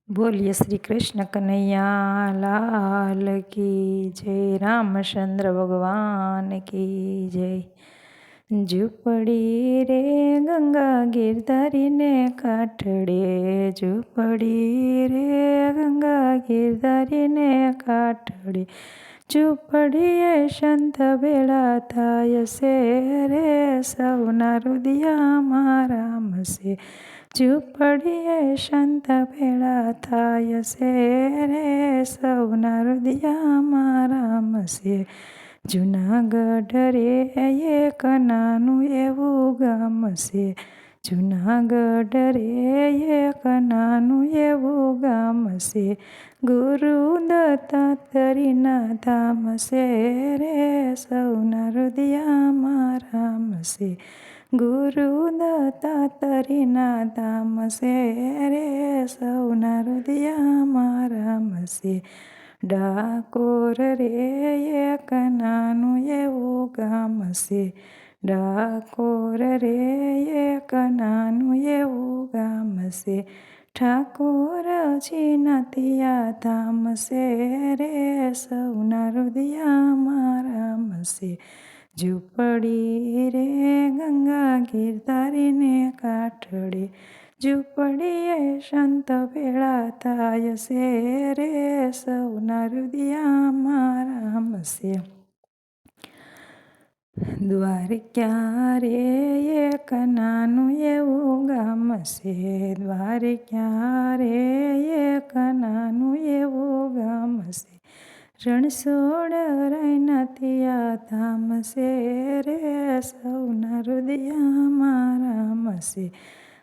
बोलिए श्री कृष्ण कन्हैया लाल की जय। रामचंद्र भगवान की जय। झूपड़ी रे गंगा गिरधारी ने काठड़े, झूपड़ी रे गंगा गिरधारी ने काठड़े, झूपड़ीए संत बेड़ा थाय से रे सौना रुदियाમાં રામસે, ઝૂંપડીએ સંત ભેળા થાય છે રે સૌના હૃદયમાં રામસે. જુનાગઢ રે એક નાનું એવું ગામ છે, જુનાગઢ રે એક નાનું એવું ગામ છે, ગુરુ દત્તાત્રેયના ધામ છે રે સૌના હૃદયમાં રામસે. ગુરુ દત્તાત્રેયના ધામ છે રે સૌના હૃદયમાં રામસે. ડાકોર રે એક નાનું એવું ગામ છે, ડાકોર રે એક નાનું એવું ગામ છે, ઠાકોરજીના ત્યાં ધામ છે રે સૌના હૃદયમાં રામસે. ઝૂંપડી રે ગંગા ગિરધારીને કાઠડે, ઝૂંપડીએ સંત ભેળા થાય છે રે સૌના હૃદયમાં રામસે. દ્વારિકા રે એક નાનું એવું ગામ છે, દ્વારિકા રે એક નાનું એવું ગામ છે, રણછોડ રાયના ત્યાં ધામ છે રે સૌના હૃદયમાં રામસે.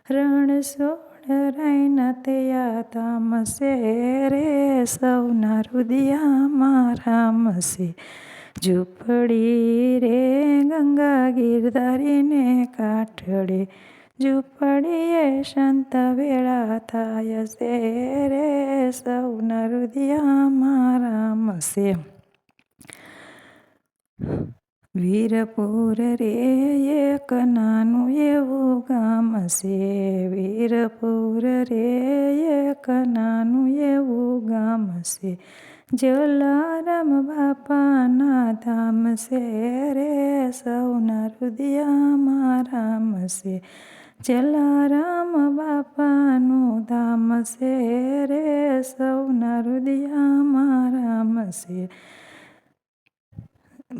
રણછોડ રાયના ત્યાં ધામ છે રે સૌના હૃદયમાં રામસે. ઝૂંપડી રે ગંગા ગિરધારીને કાઠડે, ઝૂંપડીએ સંત ભેળા થાય છે રે સૌના હૃદયમાં રામસે. વીરપુર રે એક નાનું એવું ગામ છે, વીરપુર રે એક નાનું એવું ગામ છે, જલારામ બાપાના ધામ છે રે સૌના હૃદયમાં રામસે. જલારામ બાપાનું ધામ છે રે સૌના હૃદયમાં રામસે.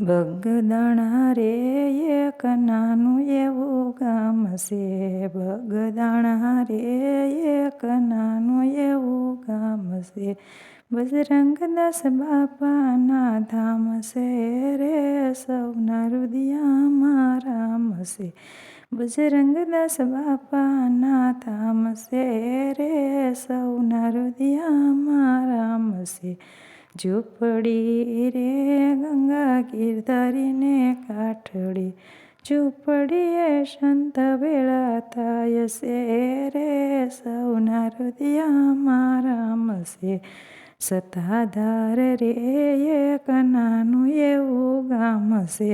બગદાણા રે એક નાનું એવું ગામ છે, બગદાણા રે એક નાનું એવું ગામ છે, બજરંગદાસ બાપાના ધામ છે રે સૌના હૃદયમાં રામસે. બજરંગદાસ બાપાના ધામ છે રે સૌના હૃદયમાં રામસે. ઝૂંપડી રે ગંગા ગિરધારીને કાઠડે, ઝૂંપડીએ સંત ભેળા થાય છે રે સૌના હૃદયમાં રામસે. સતાધાર રે એક નાનું એવું ગામ છે,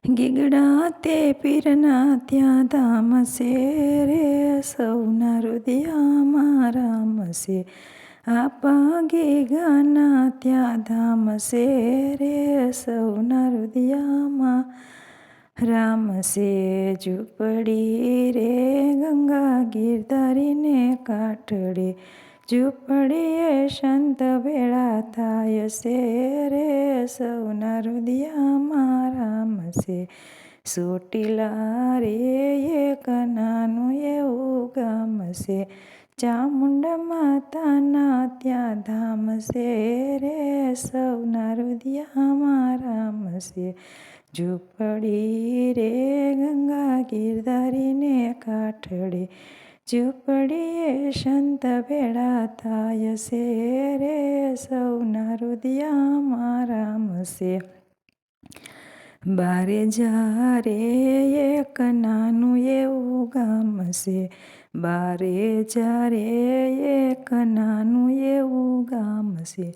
ગીગડા તે પીરના ત્યાં ધામ છે રે સૌના હૃદયમાં રામસે. આપા ગીગાના ત્યાં ધામ છે રે સૌના હૃદયમાં રામસે. ઝૂંપડી રે ગંગા ગિરધારીને કાઠડે, ઝૂંપડીએ સંત ભેળા થાય છે રે સૌના હૃદયમાં રામસે. ચોટીલા રે એક નાનું એવું ગામ છે, ચામુંડા માતાના ત્યાં ધામ છે રે સૌના હૃદયમાં રામસે. ઝૂંપડી રે ગંગા ગિરધારીને કાઠડે, ઝૂંપડીએ સંત ભેળા થાય છે રે સૌના હૃદયમાં રામસે. બારેજા રે એક નાનું એવું ગામ છે, બારેજા રે એક નાનું એવું ગામ છે,